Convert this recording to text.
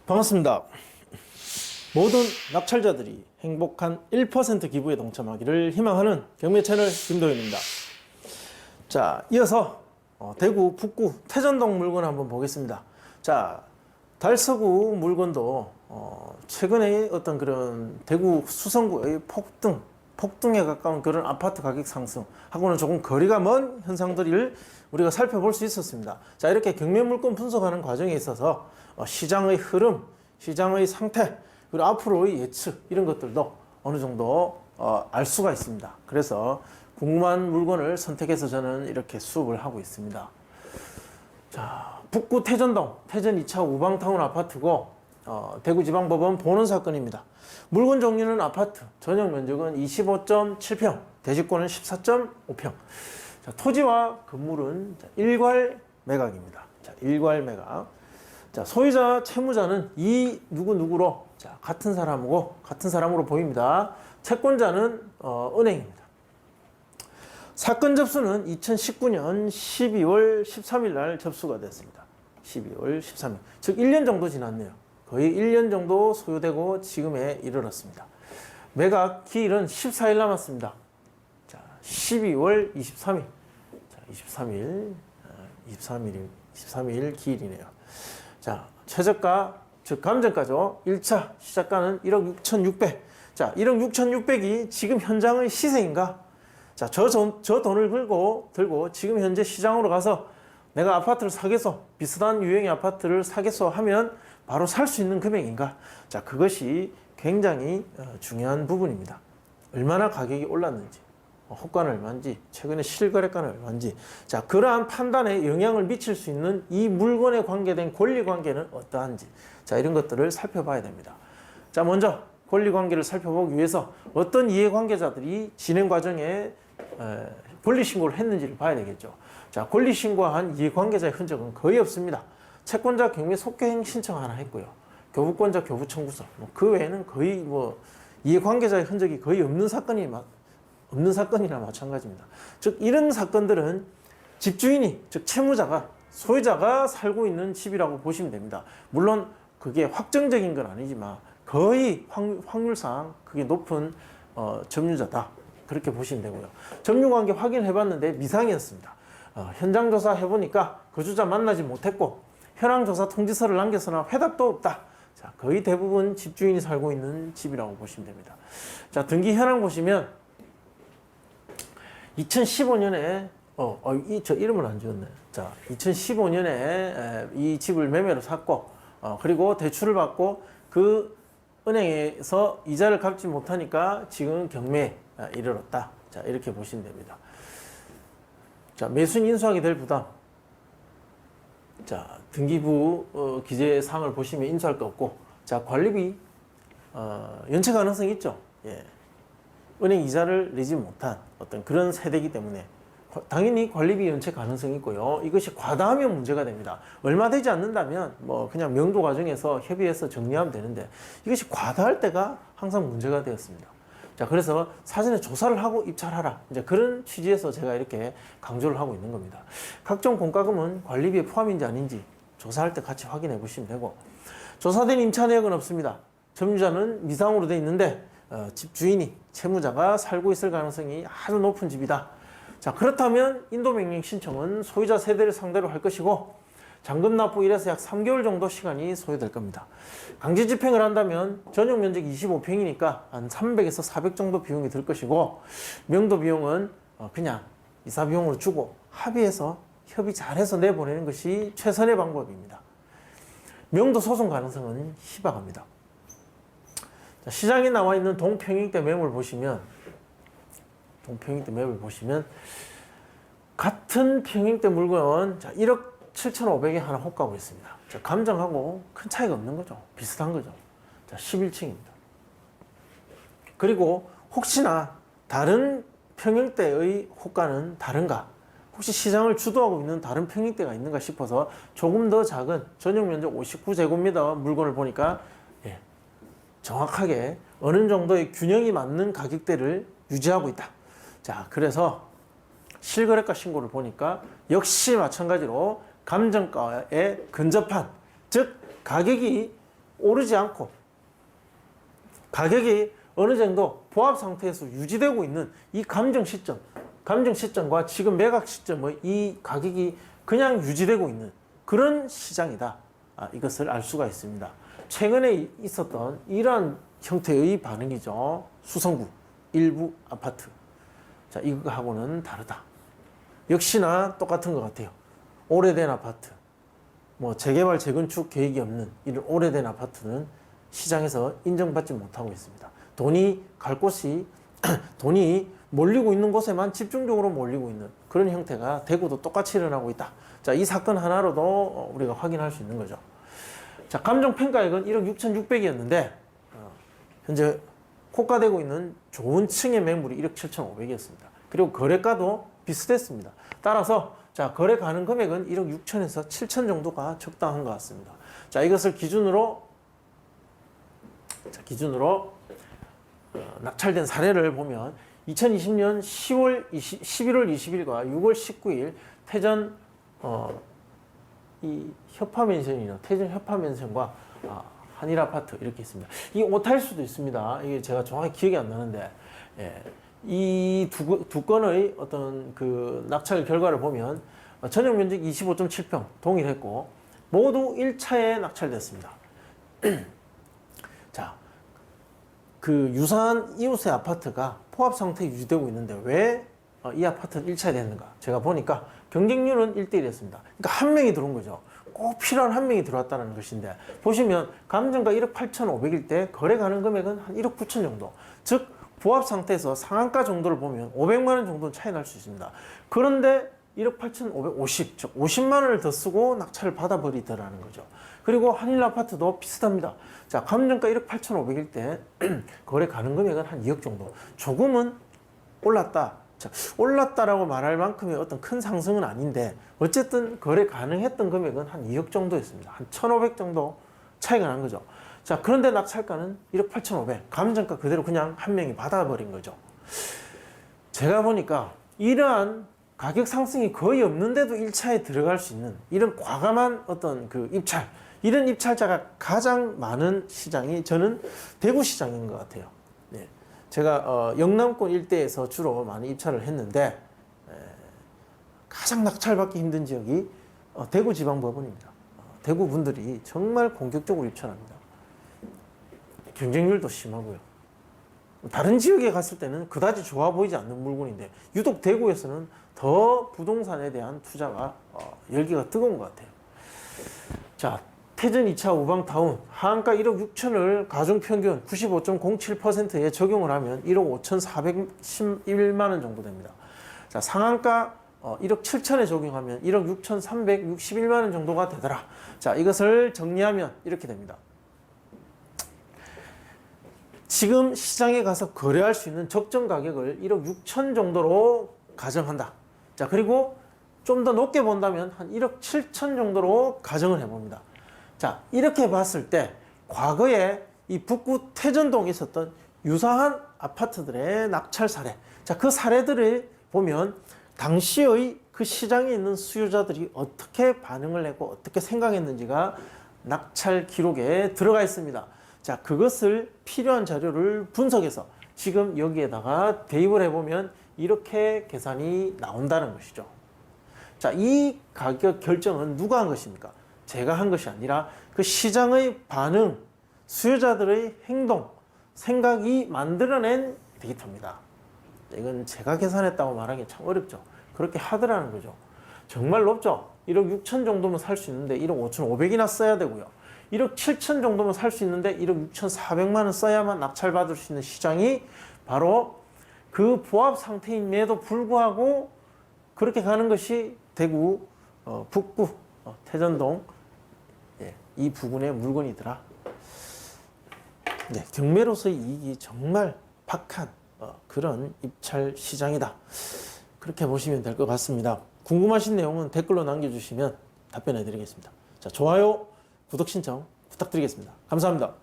반갑습니다. 모든 낙찰자들이 행복한 1% 기부에 동참하기를 희망하는 경매 채널 김도현입니다. 자, 이어서 대구 북구 태전동 물건 한번 보겠습니다. 자, 달서구 물건도 최근에 어떤 그런 대구 수성구의 폭등에 가까운 그런 아파트 가격 상승하고는 조금 거리가 먼 현상들을 우리가 살펴볼 수 있었습니다. 자, 이렇게 경매 물건 분석하는 과정에 있어서 시장의 흐름, 시장의 상태, 그리고 앞으로의 예측 이런 것들도 어느 정도 알 수가 있습니다. 그래서 궁금한 물건을 선택해서 저는 이렇게 수업을 하고 있습니다. 자, 북구 태전동 태전 2차 우방타운 아파트고 대구지방법원 보는 사건입니다. 물건 종류는 아파트, 전용 면적은 25.7평, 대지권은 14.5평. 자, 토지와 건물은 일괄 매각입니다. 자, 일괄 매각. 자, 소유자, 채무자는 이 누구누구로 같은 사람으로 보입니다. 채권자는 은행입니다. 사건 접수는 2019년 12월 13일 날 접수가 됐습니다. 12월 13일. 즉 1년 정도 지났네요. 거의 1년 정도 소요되고 지금에 이르렀습니다. 매각 기일은 14일 남았습니다. 자, 12월 23일. 자, 23일 기일이네요. 자, 최저가, 즉 감정가죠. 1차 시작가는 1억 6,600. 자, 1억 6,600이 지금 현장의 시세인가? 자, 저 돈을 들고 지금 현재 시장으로 가서 내가 아파트를 사겠소, 비슷한 유형의 아파트를 사겠소 하면 바로 살 수 있는 금액인가? 자, 그것이 굉장히 중요한 부분입니다. 얼마나 가격이 올랐는지, 호가는 얼마인지, 최근에 실거래가는 얼마인지, 자, 그러한 판단에 영향을 미칠 수 있는 이 물건에 관계된 권리관계는 어떠한지, 자, 이런 것들을 살펴봐야 됩니다. 자, 먼저 권리관계를 살펴보기 위해서 어떤 이해관계자들이 진행 과정에 권리신고를 했는지를 봐야 되겠죠. 자, 권리신고한 이해관계자의 흔적은 거의 없습니다. 채권자 경매 속개행 신청 하나 했고요. 교부권자 교부 청구서, 그 외에는 거의 이해관계자의 흔적이 거의 없는 사건이나 마찬가지입니다. 즉 이런 사건들은 집주인이, 즉 채무자가, 소유자가 살고 있는 집이라고 보시면 됩니다. 물론 그게 확정적인 건 아니지만 거의 확률상 그게 높은 점유자다, 그렇게 보시면 되고요. 점유관계 확인해 봤는데 미상이었습니다. 현장 조사 해보니까 거주자 만나지 못했고 현황조사 통지서를 남겼으나 회답도 없다. 자, 거의 대부분 집주인이 살고 있는 집이라고 보시면 됩니다. 자, 등기 현황 보시면 2015년에 저 이름을 안 지웠네. 자, 2015년에 이 집을 매매로 샀고 그리고 대출을 받고 그 은행에서 이자를 갚지 못하니까 지금 경매에 이르렀다. 자, 이렇게 보시면 됩니다. 자, 매수인 인수하게 될 부담. 자, 등기부 기재사항을 보시면 인수할 거 없고, 자, 관리비 연체 가능성이 있죠. 예. 은행 이자를 내지 못한 어떤 그런 세대이기 때문에 당연히 관리비 연체 가능성이 있고요. 이것이 과다하면 문제가 됩니다. 얼마 되지 않는다면 그냥 명도 과정에서 협의해서 정리하면 되는데 이것이 과다할 때가 항상 문제가 되었습니다. 자, 그래서 사전에 조사를 하고 입찰하라, 이제 그런 취지에서 제가 이렇게 강조를 하고 있는 겁니다. 각종 공과금은 관리비에 포함인지 아닌지 조사할 때 같이 확인해 보시면 되고, 조사된 임차 내역은 없습니다. 점유자는 미상으로 되어 있는데 집주인이, 채무자가 살고 있을 가능성이 아주 높은 집이다. 자, 그렇다면 인도명령 신청은 소유자 세대를 상대로 할 것이고 잔금 납부 1에서 약 3개월 정도 시간이 소요될 겁니다. 강제 집행을 한다면 전용 면적 25평이니까 한 300에서 400 정도 비용이 들 것이고, 명도 비용은 그냥 이사 비용으로 주고 합의해서 협의 잘해서 내보내는 것이 최선의 방법입니다. 명도 소송 가능성은 희박합니다. 자, 시장에 나와 있는 동평형대 매물 보시면 같은 평형대 물건, 자, 1억 7,500에 하나 호가하고 있습니다. 자, 감정하고 큰 차이가 없는 거죠. 비슷한 거죠. 자, 11층입니다. 그리고 혹시나 다른 평형대의 호가는 다른가? 혹시 시장을 주도하고 있는 다른 평형대가 있는가 싶어서 조금 더 작은 전용 면적 59제곱미터 물건을 보니까 정확하게 어느 정도의 균형이 맞는 가격대를 유지하고 있다. 자, 그래서 실거래가 신고를 보니까 역시 마찬가지로 감정가에 근접한, 즉 가격이 오르지 않고 가격이 어느 정도 보합 상태에서 유지되고 있는 이 감정 시점과 지금 매각 시점의 이 가격이 그냥 유지되고 있는 그런 시장이다. 이것을 알 수가 있습니다. 최근에 있었던 이러한 형태의 반응이죠. 수성구 일부 아파트. 자, 이거하고는 다르다. 역시나 똑같은 것 같아요. 오래된 아파트, 뭐 재개발, 재건축 계획이 없는 이런 오래된 아파트는 시장에서 인정받지 못하고 있습니다. 돈이 갈 곳이 돈이 몰리고 있는 곳에만 집중적으로 몰리고 있는 그런 형태가 대구도 똑같이 일어나고 있다. 자, 이 사건 하나로도 우리가 확인할 수 있는 거죠. 자, 감정평가액은 1억 6,600이었는데 현재 호가되고 있는 좋은 층의 매물이 1억 7,500이었습니다. 그리고 거래가도 비슷했습니다. 따라서 자, 거래 가능 금액은 1억 6천에서 7천 정도가 적당한 것 같습니다. 자, 이것을 기준으로 낙찰된 사례를 보면 2020년 11월 20일과 6월 19일 태전 이 협화맨션이나 태전 협화맨션과 한일 아파트 이렇게 있습니다. 이 오타일 수도 있습니다. 이게 제가 정확히 기억이 안 나는데, 예. 이 두 건의 어떤 그 낙찰 결과를 보면 전용 면적 25.7평 동일했고 모두 1차에 낙찰됐습니다. 자, 그 유사한 이웃의 아파트가 포합 상태에 유지되고 있는데 왜 이 아파트는 1차에 됐는가? 제가 보니까 경쟁률은 1대1이었습니다. 그러니까 한 명이 들어온 거죠. 꼭 필요한 한 명이 들어왔다는 것인데, 보시면 감정가 1억 8,500일 때 거래 가능 금액은 한 1억 9천 정도. 즉 부합 상태에서 상한가 정도를 보면 500만 원 정도는 차이 날 수 있습니다. 그런데 1억 8,550, 즉 50만 원을 더 쓰고 낙찰을 받아버리더라는 거죠. 그리고 한일 아파트도 비슷합니다. 자, 감정가 1억 8,500일 때 거래 가능 금액은 한 2억 정도. 조금은 올랐다. 자, 올랐다라고 말할 만큼의 어떤 큰 상승은 아닌데 어쨌든 거래 가능했던 금액은 한 2억 정도였습니다. 한 1,500 정도 차이가 난 거죠. 자, 그런데 낙찰가는 1억 8,500, 감정가 그대로 그냥 한 명이 받아버린 거죠. 제가 보니까 이러한 가격 상승이 거의 없는데도 1차에 들어갈 수 있는 이런 과감한 어떤 그 입찰, 이런 입찰자가 가장 많은 시장이 저는 대구 시장인 것 같아요. 네. 제가 영남권 일대에서 주로 많이 입찰을 했는데 가장 낙찰받기 힘든 지역이 대구 지방법원입니다. 대구 분들이 정말 공격적으로 입찰합니다. 경쟁률도 심하고요. 다른 지역에 갔을 때는 그다지 좋아 보이지 않는 물건인데 유독 대구에서는 더 부동산에 대한 투자가 열기가 뜨거운 것 같아요. 자, 태전 2차 우방타운 하한가 1억 6천을 가중평균 95.07%에 적용을 하면 1억 5,411만 원 정도 됩니다. 자, 상한가 1억 7천에 적용하면 1억 6,361만 원 정도가 되더라. 자, 이것을 정리하면 이렇게 됩니다. 지금 시장에 가서 거래할 수 있는 적정 가격을 1억 6천 정도로 가정한다. 자, 그리고 좀 더 높게 본다면 한 1억 7천 정도로 가정을 해봅니다. 자, 이렇게 봤을 때 과거에 이 북구 태전동에 있었던 유사한 아파트들의 낙찰 사례, 자, 그 사례들을 보면 당시의 그 시장에 있는 수요자들이 어떻게 반응을 했고 어떻게 생각했는지가 낙찰 기록에 들어가 있습니다. 자, 그것을 필요한 자료를 분석해서 지금 여기에다가 대입을 해보면 이렇게 계산이 나온다는 것이죠. 자, 이 가격 결정은 누가 한 것입니까? 제가 한 것이 아니라 그 시장의 반응, 수요자들의 행동, 생각이 만들어낸 데이터입니다. 이건 제가 계산했다고 말하기 참 어렵죠. 그렇게 하더라는 거죠. 정말 높죠? 1억 6천 정도면 살 수 있는데 1억 5,500이나 써야 되고요. 1억 7천 정도면 살 수 있는데 1억 6,400만 원 써야만 낙찰받을 수 있는 시장이 바로 그 보합 상태임에도 불구하고 그렇게 가는 것이 대구 북구 태전동 이 부근의 물건이더라. 네, 경매로서의 이익이 정말 박한 그런 입찰 시장이다. 그렇게 보시면 될 것 같습니다. 궁금하신 내용은 댓글로 남겨주시면 답변해 드리겠습니다. 자, 좋아요, 구독 신청 부탁드리겠습니다. 감사합니다.